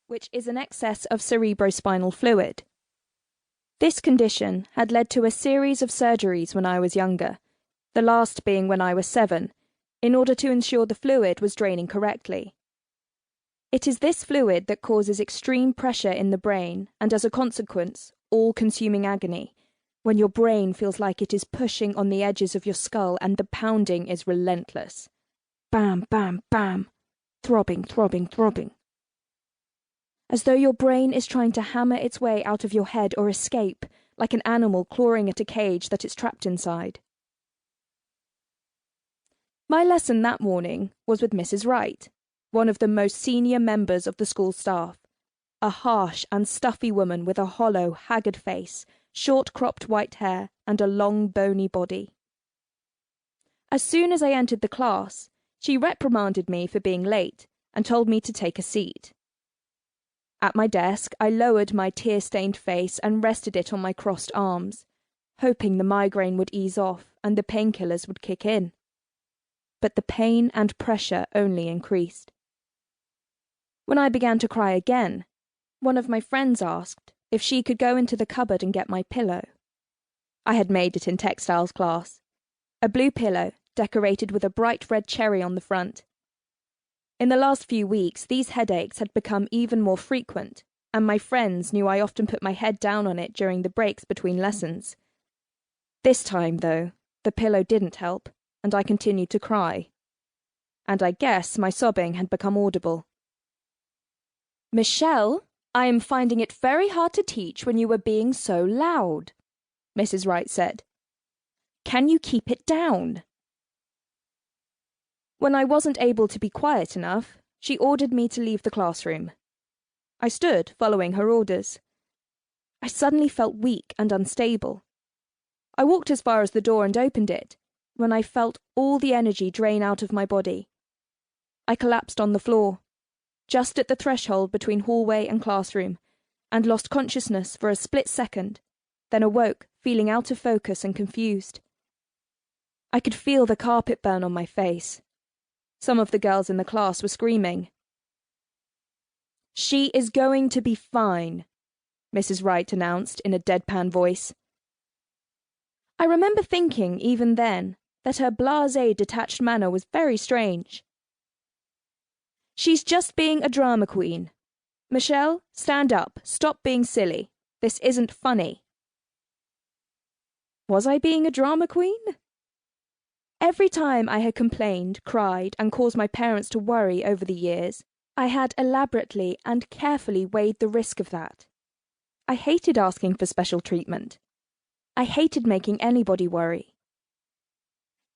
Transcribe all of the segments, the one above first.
which is an excess of cerebrospinal fluid. This condition had led to a series of surgeries when I was younger, the last being when I was 7, in order to ensure the fluid was draining correctly. It is this fluid that causes extreme pressure in the brain and, as a consequence, all-consuming agony, when your brain feels like it is pushing on the edges of your skull and the pounding is relentless. Bam, bam, bam. Throbbing, throbbing, throbbing. As though your brain is trying to hammer its way out of your head or escape, like an animal clawing at a cage that it's trapped inside. My lesson that morning was with Mrs. Wright, one of the most senior members of the school staff, a harsh and stuffy woman with a hollow, haggard face, short cropped white hair, and a long, bony body. As soon as I entered the class, she reprimanded me for being late and told me to take a seat. At my desk, I lowered my tear-stained face and rested it on my crossed arms, hoping the migraine would ease off and the painkillers would kick in. But the pain and pressure only increased. When I began to cry again, one of my friends asked if she could go into the cupboard and get my pillow. I had made it in textiles class. A blue pillow, decorated with a bright red cherry on the front. In the last few weeks, these headaches had become even more frequent, and my friends knew I often put my head down on it during the breaks between lessons. This time, though, the pillow didn't help, and I continued to cry. And I guess my sobbing had become audible. "Michelle, I am finding it very hard to teach when you are being so loud," Mrs. Wright said. "Can you keep it down?" When I wasn't able to be quiet enough, she ordered me to leave the classroom. I stood, following her orders. I suddenly felt weak and unstable. I walked as far as the door and opened it, when I felt all the energy drain out of my body. I collapsed on the floor, just at the threshold between hallway and classroom, and lost consciousness for a split second, then awoke, feeling out of focus and confused. I could feel the carpet burn on my face. Some of the girls in the class were screaming. "She is going to be fine," Mrs. Wright announced in a deadpan voice. I remember thinking, even then, that her blasé, detached manner was very strange. "She's just being a drama queen. Michelle, stand up. Stop being silly. This isn't funny." Was I being a drama queen? Every time I had complained, cried, and caused my parents to worry over the years, I had elaborately and carefully weighed the risk of that. I hated asking for special treatment. I hated making anybody worry.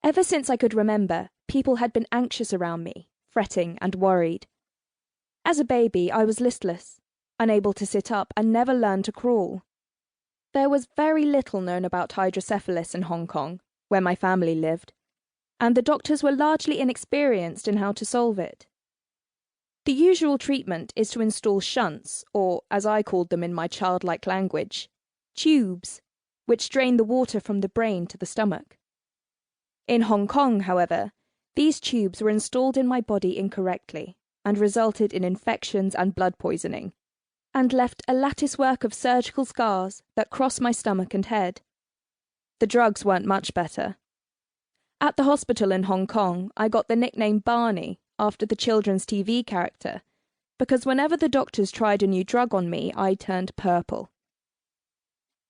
Ever since I could remember, people had been anxious around me, fretting and worried. As a baby, I was listless, unable to sit up, and never learned to crawl. There was very little known about hydrocephalus in Hong Kong, where my family lived, and the doctors were largely inexperienced in how to solve it. The usual treatment is to install shunts, or, as I called them in my childlike language, tubes, which drain the water from the brain to the stomach. In Hong Kong, however, these tubes were installed in my body incorrectly and resulted in infections and blood poisoning, and left a latticework of surgical scars that crossed my stomach and head. The drugs weren't much better. At the hospital in Hong Kong, I got the nickname Barney after the children's TV character, because whenever the doctors tried a new drug on me, I turned purple.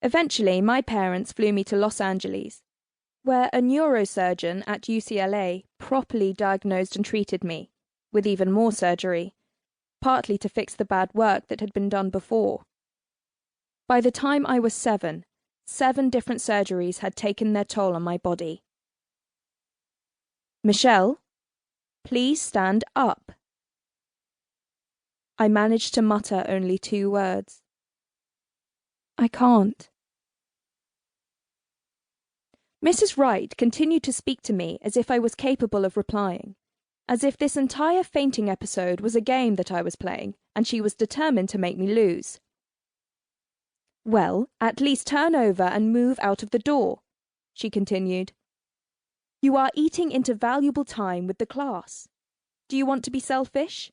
Eventually, my parents flew me to Los Angeles, where a neurosurgeon at UCLA properly diagnosed and treated me, with even more surgery, partly to fix the bad work that had been done before. By the time I was 7 different surgeries had taken their toll on my body. "Michelle, please stand up." I managed to mutter only 2 words. "I can't." Mrs. Wright continued to speak to me as if I was capable of replying, as if this entire fainting episode was a game that I was playing, and she was determined to make me lose. "Well, at least turn over and move out of the door," she continued. "You are eating into valuable time with the class. Do you want to be selfish?